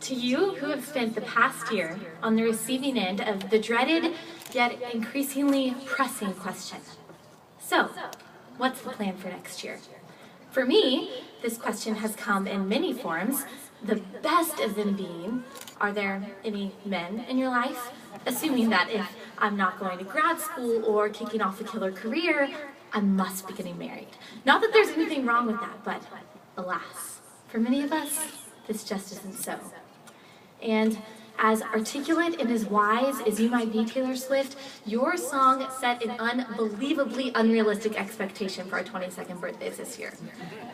To you who have spent the past year on the receiving end of the dreaded yet increasingly pressing question. So, what's the plan for next year? For me, this question has come in many forms, the best of them being, are there any men in your life? Assuming that if I'm not going to grad school or kicking off a killer career, I must be getting married. Not that there's anything wrong with that, but alas, for many of us, this just isn't so. And as articulate and as wise as you might be, Taylor Swift, your song set an unbelievably unrealistic expectation for our 22nd birthdays this year.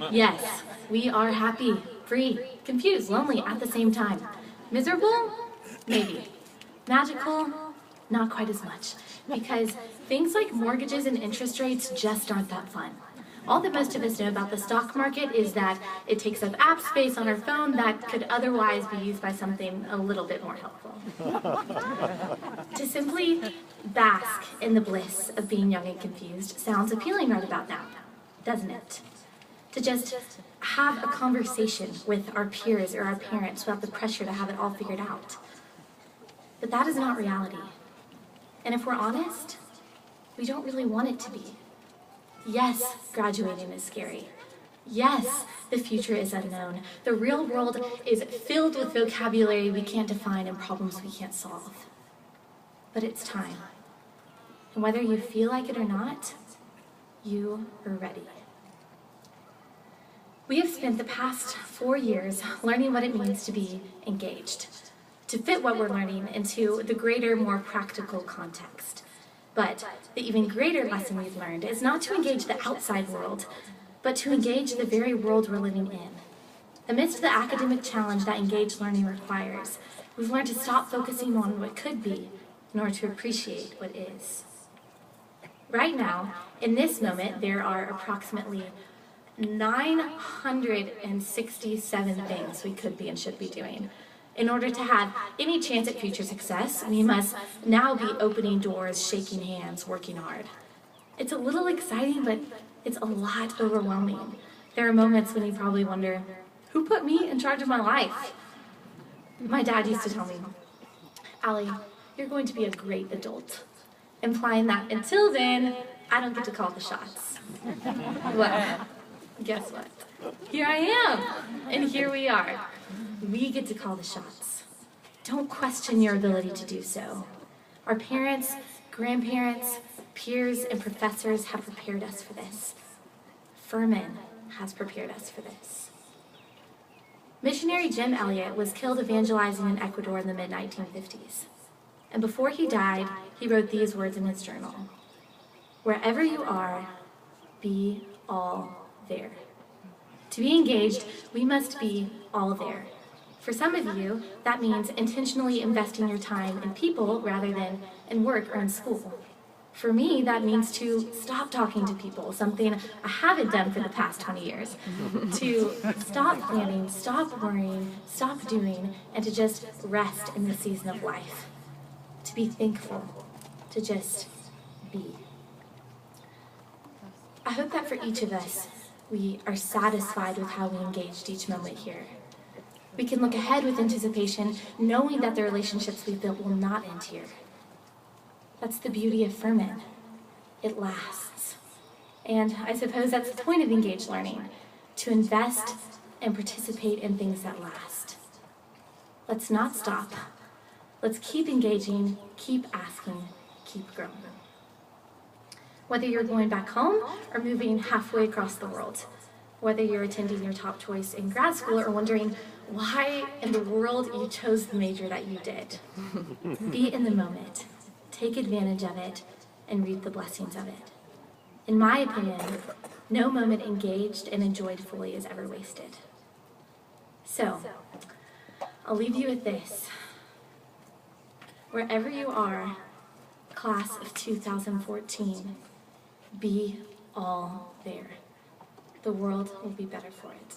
Yes, we are happy, free, confused, lonely at the same time. Miserable? Maybe. Magical? Not quite as much. Because things like mortgages and interest rates just aren't that fun. All that most of us know about the stock market is that it takes up app space on our phone that could otherwise be used by something a little bit more helpful. To simply bask in the bliss of being young and confused sounds appealing right about now, doesn't it? To just have a conversation with our peers or our parents without the pressure to have it all figured out. But that is not reality. And if we're honest, we don't really want it to be. Yes, graduating is scary. Yes, the future is unknown. The real world is filled with vocabulary we can't define and problems we can't solve. But it's time. And whether you feel like it or not, you are ready. We have spent the past 4 years learning what it means to be engaged, to fit what we're learning into the greater, more practical context. But the even greater lesson we've learned is not to engage the outside world, but to engage the very world we're living in. Amidst the academic challenge that engaged learning requires, we've learned to stop focusing on what could be in order to appreciate what is. Right now, in this moment, there are approximately 967 things we could be and should be doing. In order to have any chance at future success, we must now be opening doors, shaking hands, working hard. It's a little exciting, but it's a lot overwhelming. There are moments when you probably wonder, who put me in charge of my life? My dad used to tell me, Allie, you're going to be a great adult, implying that until then, I don't get to call the shots. Well, guess what? Here I am, and here we are. We get to call the shots. Don't question your ability to do so. Our parents, grandparents, peers, and professors have prepared us for this. Furman has prepared us for this. Missionary Jim Elliot was killed evangelizing in Ecuador in the mid-1950s. And before he died, he wrote these words in his journal. Wherever you are, be all there. To be engaged, we must be all there. For some of you, that means intentionally investing your time in people rather than in work or in school. For me, that means to stop talking to people, something I haven't done for the past 20 years. To stop planning, stop worrying, stop doing, and to just rest in the season of life. To be thankful, to just be. I hope that for each of us, we are satisfied with how we engaged each moment here. We can look ahead with anticipation, knowing that the relationships we've built will not end here. That's the beauty of Furman. It lasts. And I suppose that's the point of engaged learning, to invest and participate in things that last. Let's not stop. Let's keep engaging, keep asking, keep growing. Whether you're going back home or moving halfway across the world, whether you're attending your top choice in grad school or wondering why in the world you chose the major that you did. Be in the moment, take advantage of it, and reap the blessings of it. In my opinion, no moment engaged and enjoyed fully is ever wasted. So, I'll leave you with this. Wherever you are, class of 2014, be all there. The world will be better for it.